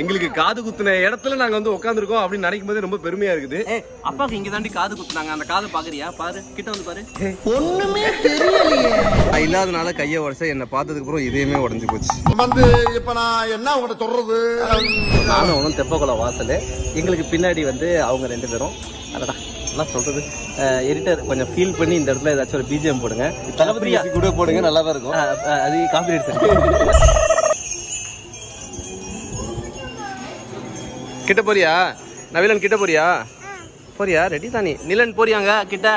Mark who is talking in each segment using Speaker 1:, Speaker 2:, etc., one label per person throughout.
Speaker 1: எங்களுக்கு காது குத்துன இடத்துல நாங்க வந்து உட்காந்துருக்கோம் அப்படின்னு நினைக்கும் போது ரொம்ப பெருமையா இருக்குது. அப்பாக்கு இங்க தாண்டி காது குத்துனாங்க, அந்த காதை பாக்குறியா? பாரு, கிட்ட வந்து பாரு. ஒண்ணுமே தெரியலையே. இல்லாதனால கையை உடச்ச என்ன பார்த்ததுக்கு அப்புறம் இதையுமே உடஞ்சு போச்சு.
Speaker 2: வந்து இப்ப நான் என்ன உங்கள்கிட்ட சொல்றது?
Speaker 1: நானும் ஒன்றும் தெப்பக்குளம் வாசல், எங்களுக்கு பின்னாடி வந்து அவங்க 2 பேரும். அடடா என்ன சொல்றது, எடிட்டர் கொஞ்சம் ஃபீல் பண்ணி இந்த இடத்துல ஏதாச்சும் ஒரு பிஜிஎம் போடுங்க, தளபதி கூட போடுங்க, நல்லா தான் இருக்கும். அது காப்பிரைட் சார். கிட்ட போறியா நவீலன்? கிட்ட போறியா? போறியா? ரெடி தானே நிலன்? போறியாங்க கிட்ட?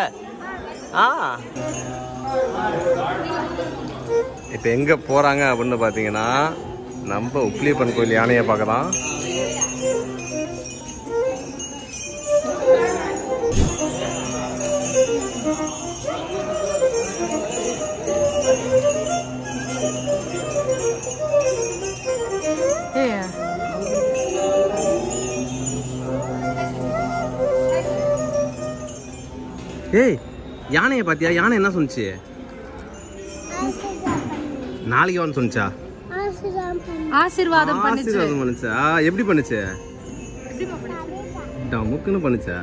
Speaker 1: இப்ப எங்க போறாங்க அப்படின்னு பாத்தீங்கன்னா நம்ம உப்ளியப்பன் கோயில் யானையை பார்க்கலாம். ஏய், யானையை பாத்தியா? யானை என்ன சொன்னிச்சு? நாளைக்கு வான்னு சொன்னிச்சா?
Speaker 3: ஆசீர்வாதம்
Speaker 1: பண்ணுச்சா? எப்படி பண்ணுச்சு? டமுக்குன்னு பண்ணுச்சா?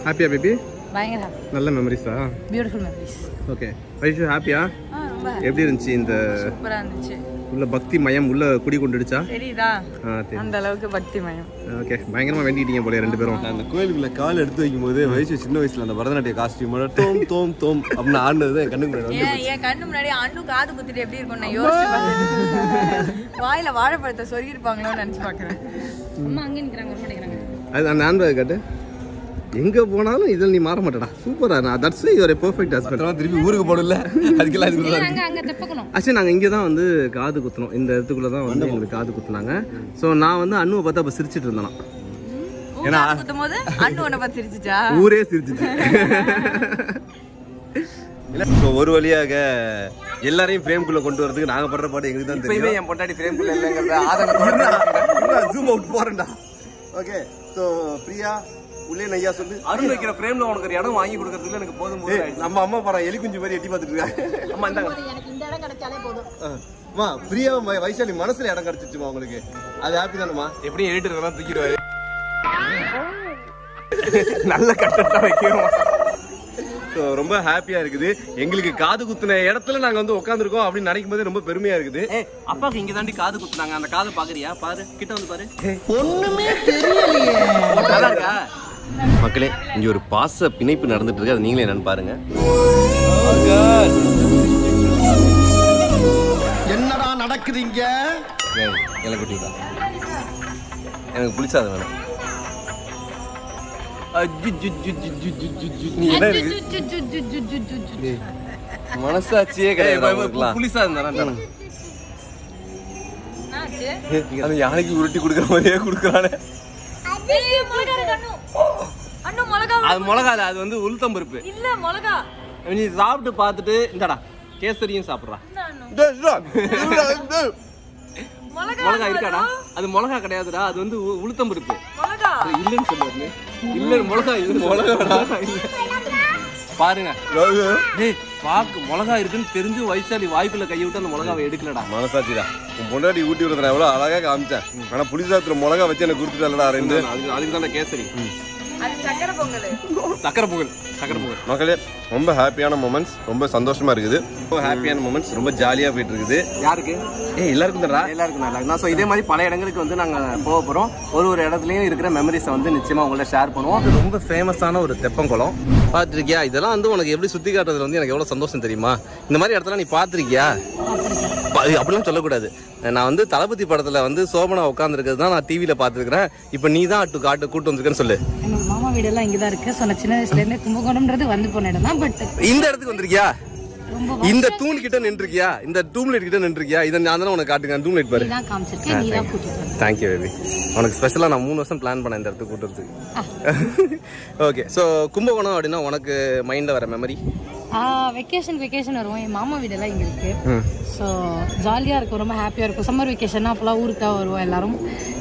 Speaker 1: ஹாப்பியா பேபி?
Speaker 3: பயங்கர
Speaker 1: நல்ல மெமரிஸா?
Speaker 3: Beautiful memories.
Speaker 1: ஓகே வைஷு, ஹாப்பியா? எப்படி இருந்துச்சு? இந்த
Speaker 3: சூப்பரா இருந்துச்சு.
Speaker 1: உள்ள பக்தி மயம் உள்ள குடி கொண்டுடுச்சா?
Speaker 3: தெரியுதா? அந்த அளவுக்கு பக்தி மயம்.
Speaker 1: ஓகே, பயங்கரமா வேண்டிட்டீங்க போல 2 பேரும். அந்த கோயிலுக்குள்ள கால் எடுத்து வைக்கும் போது வைஷு சின்ன வயசுல அந்த பரதநாட்டிய காஸ்டியூமோட தோம் தோம் தோம் அப்படின்னு ஆடுனது என் கண்ணுக்கு முன்னாடி வந்து.
Speaker 3: என் கண்ணு முன்னாடி அண்ணு காது குத்திட்டு எப்படி இருக்கும் நான் யோசிச்சு பார்த்தேன். வாயில வாழைப்பழத்தை சொருகி இருப்பாங்களோன்னு நினைச்சு பாக்குறேன். அம்மா அங்க நிக்கிறாங்க, வர மாட்டேங்கிறாங்க.
Speaker 1: அது அந்த ஹேண்ட்பேக் காட்டு. எங்க போனாலும் இதில் நீ மாற மாட்டடா. சூப்பரா, that's you are a perfect husband. திருப்பி ஊருக்கு போடல, அதுக்கெல்லாம் இதுக்குள்ள
Speaker 3: அங்க தெப்பக்கணும்.
Speaker 1: ஆக்சுவலி நாங்க இங்க தான் வந்து காது குத்தணும், இந்த இடத்துக்குள்ள தான் வந்து எங்களுக்கு காது குத்துனாங்க. சோ நான் வந்து அண்ணுவை பார்த்தா அப்ப சிரிச்சிட்டு இருந்தேன்.
Speaker 3: ஏன்னா குத்தும்போது அண்ணு உன்னை பார்த்து சிரிச்சுச்சா?
Speaker 1: ஊரே சிரிச்சிச்சு. ஒரு வழியாக எல்லாரையும் ஃப்ரேம்குள்ள கொண்டு வரதுக்கு நாங்க பண்ற பாடு எங்களுக்கு தான் தெரியும். என் பொண்டாட்டி ஃப்ரேம்குள்ள இல்லங்கறத ஆதங்கத்தோட ஜூம் அவுட் போறேன்டா. ஓகே, சோ பிரியா உள்ளே நையா சொல்லு. அருண் வைக்கிற ஃப்ரேம்ல உனக்கு ஒரு இடம் வாங்கி கொடுக்கறதுல எனக்கு போதும். நம்ம அம்மா பாரு எலி குஞ்சு மாதிரி எட்டி பார்த்துட்டு இருக்காங்க. அம்மா இந்தாங்க,
Speaker 3: எனக்கு இந்த இடம் கிடைச்சாலே போதும்.
Speaker 1: அம்மா பிரியா வைசாலி மனசுல இடம் கிடைச்சிச்சுமா உங்களுக்கு? அது ஹாப்பி தானேமா? எப்படியும் எடிட்டர் எல்லாம் தூக்கிடுவாரு. நல்ல கட்டட்டா வைக்கிறோம். ரொம்ப ஹாப்பியா இருக்குது. எங்களுக்கு காது குத்துன இடத்துல நாங்க வந்து உட்காந்துருக்கோம் அப்படின்னு நினைக்கும் போது ரொம்ப பெருமையா இருக்குது. அப்பாக்கு இங்க தாண்டி காது குத்துனாங்க, அந்த காதை பாக்குறியா? பாரு, கிட்ட வந்து பாரு. ஒண்ணுமே தெரியலையே. மக்களே, இங்க ஒரு பாச பிணைப்பு நடந்துட்டு இருக்கு, அது நீங்களே என்னன்னு பாருங்க.
Speaker 2: என்னடா நடக்குதுங்க?
Speaker 1: எனக்கு புளிச்சாது வேணும். மனசாட்சியே கிடையாது. புளிசா இருந்தா யானைக்கு உருட்டி குடுக்கற மாதிரியே குடுக்கறானே. அது மிளகா இல்ல, அது வந்து உளுத்தம் பருப்பு.
Speaker 3: இல்ல மிளகா.
Speaker 1: நீ சாப்பிட்டு பார்த்துட்டு இந்தடா கேசரியும் சாப்பிடுறா. மிளகா இருக்காடா? அது மிளகா கிடையாதுடா, அது வந்து உளுத்தம் பருப்பு. இல்லன்னு சொல்லுவாரு. இல்ல மிளகா, இது மிளகா இல்ல. பாருங்க, பாக்கு மிளகா இருக்குன்னு தெரிஞ்சு வைசாலி வாய்ப்புல கையை விட்டு அந்த மிளகாவை எடுக்கலடா. மனசாட்சிடா, உன் பொண்டாட்டி ஊட்டி விடுறத எவ்வளவு அழகா காமிச்சேன். ஆனா புளிசாத்துல மிளகா வச்சு எனக்கு கொடுத்துட்டாலடா. அதுக்கு தான் கேசரி.
Speaker 3: சக்கரை பொங்கல்.
Speaker 1: சக்கரை பொங்கல், சக்கரை பொங்கல். மக்களே, ரொம்ப ஹாப்பியான மொமெண்ட்ஸ், ரொம்ப சந்தோஷமா இருக்குது. ரொம்ப ஹாப்பியான மொமெண்ட்ஸ், ரொம்ப ஜாலியா போயிட்டு இருக்குது. யாருக்கு? எல்லாருக்கும் தான், எல்லாருக்கும் நல்லா. ஸோ இதே மாதிரி பல இடங்களுக்கு வந்து நாங்க போக போறோம். ஒரு இடத்துலயும் இருக்கிற மெமரிஸை வந்து நிச்சயமா உங்கள்ட்ட ஷேர் பண்ணுவோம். ரொம்ப ஃபேமஸான ஒரு தெப்பங்குளம் பார்த்துருக்கியா? இதெல்லாம் வந்து உனக்கு எப்படி சுத்தி காட்டுறதுல வந்து எனக்கு எவ்வளவு சந்தோஷம் தெரியுமா? இந்த மாதிரி இடத்துல நீ பார்த்துருக்கியா? அப்படிலாம் சொல்லக்கூடாது. நான் வந்து தளபதி படத்துல வந்து சோபனா உட்காந்துருக்கிறது தான் நான் டிவியில பார்த்துருக்கிறேன். இப்போ நீ தான் கூட்டு வந்திருக்கேன்னு சொல்லு.
Speaker 3: என்னோட மாமா வீடெல்லாம் இங்கதான் இருக்கு. சொன்ன சின்ன வயசுல இருந்து கும்பகோணம்ன்றது வந்து போன இடம் தான். பட்
Speaker 1: இந்த இடத்துக்கு வந்திருக்கியா? இந்த தூண் கிட்ட நின்றுக்கியா? இந்த டூம்லைட் கிட்ட நின்றுக்கியா? இதை நான் தானே உனக்கு காட்டுங்க. டூம்லைட் பாரு. Thank you baby. உனக்கு ஸ்பெஷலா நான் 3 வருஷம் பிளான் பண்ணேன் இந்த இடத்துக்கு கூட்டுறதுக்கு. ஓகே, ஸோ கும்பகோணம் அப்படின்னா உனக்கு மைண்ட்ல வர மெமரி?
Speaker 3: வெக்கேஷன் வருவோம். என் மாமா வீடெல்லாம் இங்க இருக்கு. ஸோ ஜாலியா இருக்கும், ரொம்ப ஹாப்பியா இருக்கும். சம்மர் வெக்கேஷன்னா அப்பெல்லாம் ஊருக்கு தான் வருவோம் எல்லாரும்.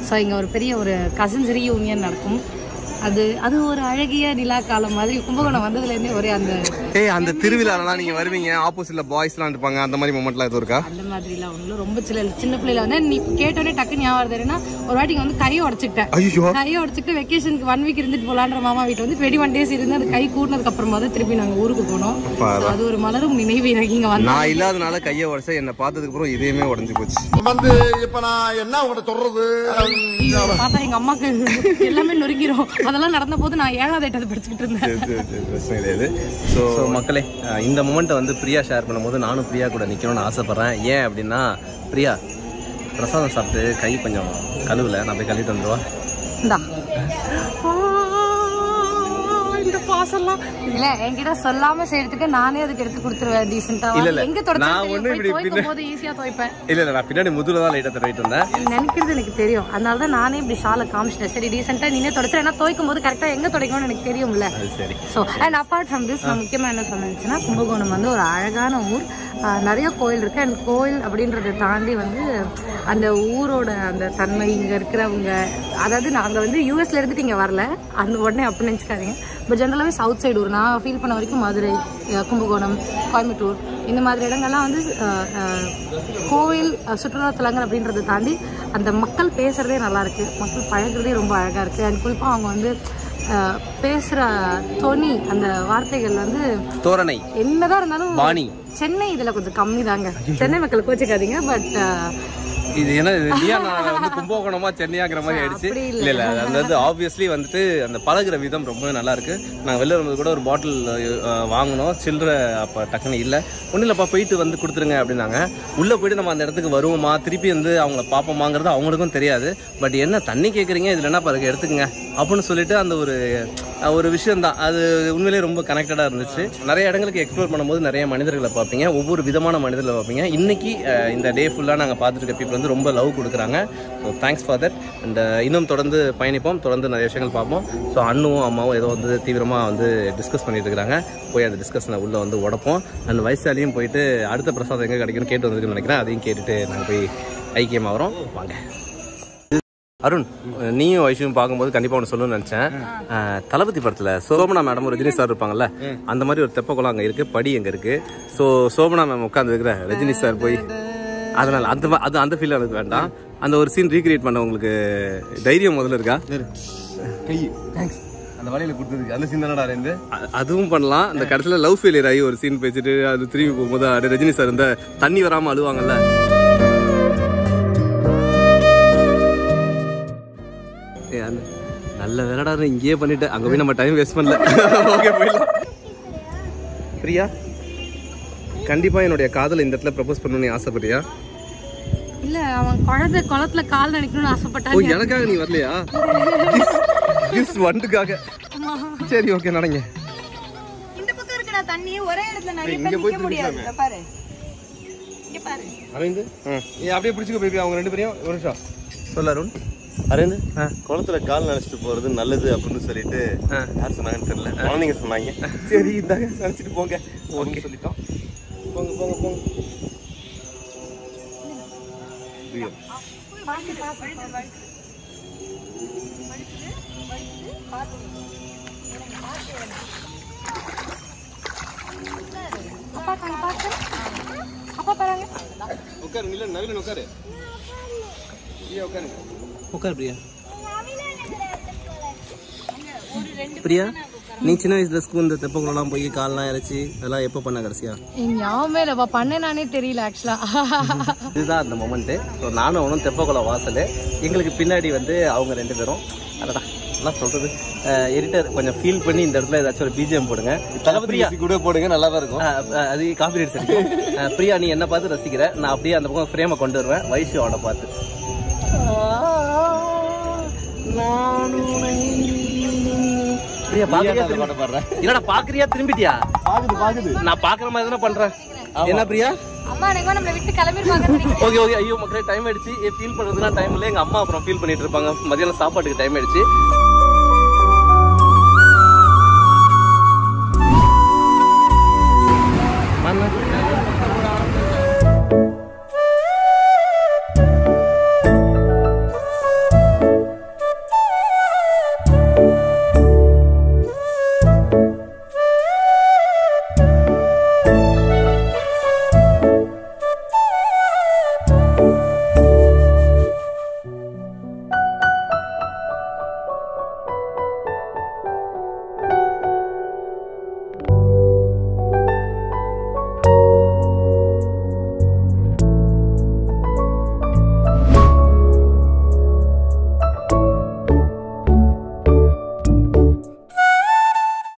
Speaker 3: ஸோ இங்க ஒரு பெரிய ஒரு கசின்ஸ் ரீயூனியன் நடக்கும். அது ஒரு அழகிய நிலா காலம் மாதிரி. கும்பகோணம் வந்ததுலேருந்தே ஒரே அந்த இருக்கும்.
Speaker 1: அந்த திருவிழாலாம் நீங்க வருவீங்க, ஆப்போசிட்ல பாய்ஸ்லாம் இருப்பாங்க, அந்த மாதிரி மொமெண்ட்லாம் எதுவும் இருக்கா?
Speaker 3: அந்த மாதிரிலாம் ஒன்றும் ரொம்ப சின்ன பிள்ளைல வந்து நீ கேட்டோடனே டக்கு ஞாபகம் வருதுன்னா, ஒரு வாட்டி வந்து கையை உடச்சிக்கிட்டேன். கையை உடச்சிட்டு வெக்கேஷனுக்கு 1 வீக் இருந்துட்டு போலான்ற மாமா வீட்டில் வந்து 21 days இருந்து அந்த கை கூட்டினதுக்கு அப்புறமா தான் திருப்பி நாங்கள் ஊருக்கு போனோம். அது ஒரு மலரும் நினைவு எனக்கு இங்க வந்து. நான்
Speaker 1: இல்லாதனால கையை உடச்சா என்ன பார்த்ததுக்கு அப்புறம் இதயமே உடஞ்சு போச்சு.
Speaker 2: வந்து இப்ப நான் என்ன உங்கள்ட்ட சொல்றது,
Speaker 3: பார்த்தா எங்க அம்மாக்கு எல்லாமே நொறுங்கிரும். அதெல்லாம் நடந்த போது நான் 7வது 8வது படிச்சுக்கிட்டு இருந்தேன்.
Speaker 1: ஸோ மக்களே, இந்த மொமெண்ட்டை வந்து பிரியா ஷேர் பண்ணும்போது நானும் பிரியா கூட நிற்கணும்னு ஆசைப்பட்றேன். ஏன் அப்படின்னா, பிரியா பிரசாதம் சாப்பிட்டு கை கொஞ்சம் கழுவுல, நான் போய் கழுவிட்டு வந்துடுவா.
Speaker 3: இல்ல என்கிட்ட சொல்லாம செய்யறதுக்கு நானே அதுக்கு எடுத்து கொடுத்துருவேன் டீசென்ட்டா. எங்க தொடச்சேன் போது ஈஸியா துவைப்பேன்.
Speaker 1: இல்ல நான் பின்னாடி முதுகுல தான் லைட்டா தடவிட்டு இருந்தேன்.
Speaker 3: நினைக்கிறது எனக்கு தெரியும், அதனால தான் நானே இப்படி ஷாலை காமிச்சிட்டேன். சரி டீசென்ட்டா நீனே தொடச்சு, ஏன்னா துவைக்கும் போது கரெக்டா எங்க துடைக்கணும்னு எனக்கு தெரியும்ல.
Speaker 1: சரி.
Speaker 3: So and apart from this, நான் முக்கியமா என்ன சொன்னேன்னா, கும்பகோணம் வந்து ஒரு அழகான ஊர், நிறைய கோயில் இருக்கு. அண்ட் கோயில் அப்படின்றத தாண்டி வந்து அந்த ஊரோட அந்த தன்மை, இங்க இருக்கிறவங்க, அதாவது நாங்க வந்து யூஎஸ்ல இருந்துட்டு இங்க வரல, அந்த உடனே அப்படி நினைச்சுக்காதீங்க. பட் ஜென்ரலாகவே சவுத் சைடு ஊர். நான் ஃபீல் பண்ண வரைக்கும் மதுரை, கும்பகோணம், கோயம்புத்தூர் இந்த மாதிரி இடங்கள்லாம் வந்து கோவில் சுற்றுலாத்தலங்கள் அப்படின்றத தாண்டி அந்த மக்கள் பேசுகிறதே நல்லாயிருக்கு, மக்கள் பழகிறதே ரொம்ப அழகாக இருக்குது. அண்ட் குறிப்பாக அவங்க வந்து பேசுகிற தொனி, அந்த வார்த்தைகள் வந்து
Speaker 1: தோரணை
Speaker 3: என்னதான் இருந்தாலும்
Speaker 1: வாணி.
Speaker 3: சென்னை இதில் கொஞ்சம் கம்மி தாங்க, சென்னை மக்கள் கோச்சிக்காதீங்க. பட்
Speaker 1: இது என்ன வந்து கும்பகோணமா சென்னையாங்கிற மாதிரி ஆயிடுச்சு. இல்ல அதாவது ஆப்வியஸ்லி வந்துட்டு அந்த பழகுற விதம் ரொம்ப நல்லா இருக்கு. நாங்கள் வெளில வரும்போது கூட ஒரு பாட்டில் வாங்கினோம், சில்லற அப்போ டக்குன்னு இல்லை, ஒன்றும் இல்லைப்பா போயிட்டு வந்து கொடுத்துருங்க அப்படின்னாங்க. உள்ளே போயிட்டு நம்ம அந்த இடத்துக்கு வருவோமா, திருப்பி வந்து அவங்கள பார்ப்போமாங்கிறது அவங்களுக்கும் தெரியாது. பட் என்ன தண்ணி கேட்குறீங்க, இதில் என்ன பாருங்க எடுத்துக்கங்க அப்படின்னு சொல்லிட்டு அந்த ஒரு விஷயம் தான், அது உண்மையிலேயே ரொம்ப கனெக்டடாக இருந்துச்சு. நிறைய இடங்களுக்கு எக்ஸ்ப்ளோர் பண்ணும்போது நிறைய மனிதர்களை பார்ப்பீங்க, ஒவ்வொரு விதமான மனிதர்களை பார்ப்பீங்க. இன்னைக்கு இந்த டே ஃபுல்லாக நாங்கள் பார்த்துட்டு பீப்புள் வந்து ரொம்ப லவ் கொடுக்குறாங்க. So thanks for that. And இன்னும் தொடர்ந்து பயணிப்போம், தொடர்ந்து நிறைய விஷயங்கள் பார்ப்போம். ஸோ அண்ணுவும் அம்மாவும் ஏதோ வந்து தீவிரமாக வந்து டிஸ்கஸ் பண்ணிட்டு இருக்கிறாங்க. போய் அந்த டிஸ்கஷனை உள்ளே வந்து உடப்போம். அண்ட் வயசாலையும் போயிட்டு அடுத்த பிரசாதம் எங்கே கிடைக்குன்னு கேட்டு வந்திருக்குன்னு நினைக்கிறேன். அதையும் கேட்டுட்டு நாங்கள் போய் ஐக்கியமாக வரோம். வாங்க. அருண், நீயும் வைஷுவும் பார்க்கும்போது கண்டிப்பா ஒன்று சொல்லணும்னு நினைச்சேன். தளபதி படத்துல சோபனா மேடம் ரஜினி சார் இருப்பாங்கல்ல, அந்த மாதிரி ஒரு தெப்பக்குளம் அங்க இருக்கு, படி அங்க இருக்கு. ஸோ சோபனா மேம் உட்காந்து இருக்கிற ரஜினி சார் போய், அதனால அந்த ஃபீல் எனக்கு வேண்டாம். அந்த ஒரு சீன் ரீக்ரியேட் பண்ண உங்களுக்கு தைரியம் முதல்ல இருக்கா? அந்த வழியில கொடுத்ததுக்கு அந்த சீன் தானடா இருந்து அதுவும் பண்ணலாம். அந்த கடைசியில லவ் ஃபெயிலியர் ஆகி ஒரு சீன் பேசிட்டு அது திரும்பி போகும்போது ரஜினி சார் இந்த தண்ணி வராம அழுவாங்கல்ல, நல்ல வேலைடா இங்கேயே பண்ணிட்டு அங்க போய் நம்ம டைம் வேஸ்ட் பண்ணல. ஓகே போயிடலாம். பிரியா, கண்டிப்பா என்னுடைய காதல இந்த இடத்துல ப்ரப்போஸ் பண்ணணும்னு ஆசைப்படுறியா?
Speaker 3: இல்ல, அவன் குழந்தை குளத்துல கால் நினைக்கணும்னு ஆசைப்பட்டான்.
Speaker 1: ஓ, எனக்காக நீ வரலையா? கிஸ் வண்டுக்காக. சரி ஓகே, நடங்க.
Speaker 4: இந்த பக்கம் இருக்குடா தண்ணி, ஒரே இடத்துல நிறைய பேர் நிக்க முடியாது. பாரு இங்க பாரு
Speaker 1: அரவிந்த், நீ அப்படியே பிடிச்சுக்க பேபி. அவங்க ரெண்டு பேரையும் ஒரு நிமிஷம் சொல்ல. அருண், அரவிந்த், குளத்துல கால் நினைச்சிட்டு போறது நல்லது அப்படின்னு சொல்லிட்டு யார் சொன்னாங்கன்னு தெரியல, குழந்தைங்க சொன்னாங்க. சரி இந்தாங்க நினைச்சிட்டு போங்க அப்படின்னு சொல்லிட்டோம். போங்க போங்க போங்க. உட்காரு, இல்ல நவீன உட்காரு. உட்காரு பிரியா. பிரியா, நீ சின்ன வயசுல ஸ்கூல் இந்த தெப்பக்குளம்லாம் போய் கால்லாம் இறைச்சி அதெல்லாம் எப்போ பண்ண கடைசியா?
Speaker 3: ஞாபகமே இல்லப்பா, பண்ணேனானே தெரியல ஆக்சுவலா.
Speaker 1: இதுதான் அந்த மொமெண்ட்டு. ஸோ நானும் அவனும் தெப்பக்குளம் வாசல், எங்களுக்கு பின்னாடி வந்து அவங்க ரெண்டு பேரும். அடடா என்ன சொல்றது, எடிட்டர் கொஞ்சம் ஃபீல் பண்ணி இந்த இடத்துல ஏதாச்சும் ஒரு பிஜிஎம் போடுங்க. பிரியா கூட போடுங்க, நல்லா தான் இருக்கும். அது காப்பிரைட்ஸ் இருக்கும். பிரியா, நீ என்ன பார்த்து ரசிக்கிற, நான் அப்படியே அந்த பக்கம் ஃப்ரேமை கொண்டு வருவேன் வைஷு அவனை பார்த்து. என்னடா பாக்குறியா, திரும்பிட்டியா? நான் பாக்குற மாதிரி தானே பண்றேன். என்ன பிரியா? Okay okay. ஐயோ மக்களே, டைம் ஆயிடுச்சு. ஃபீல் பண்றதுலாம் டைம் இல்லை. எங்க அம்மா அப்புறம் ஃபீல் பண்ணிட்டு இருப்பாங்க. மதியானம் சாப்பாட்டுக்கு டைம் ஆயிடுச்சு.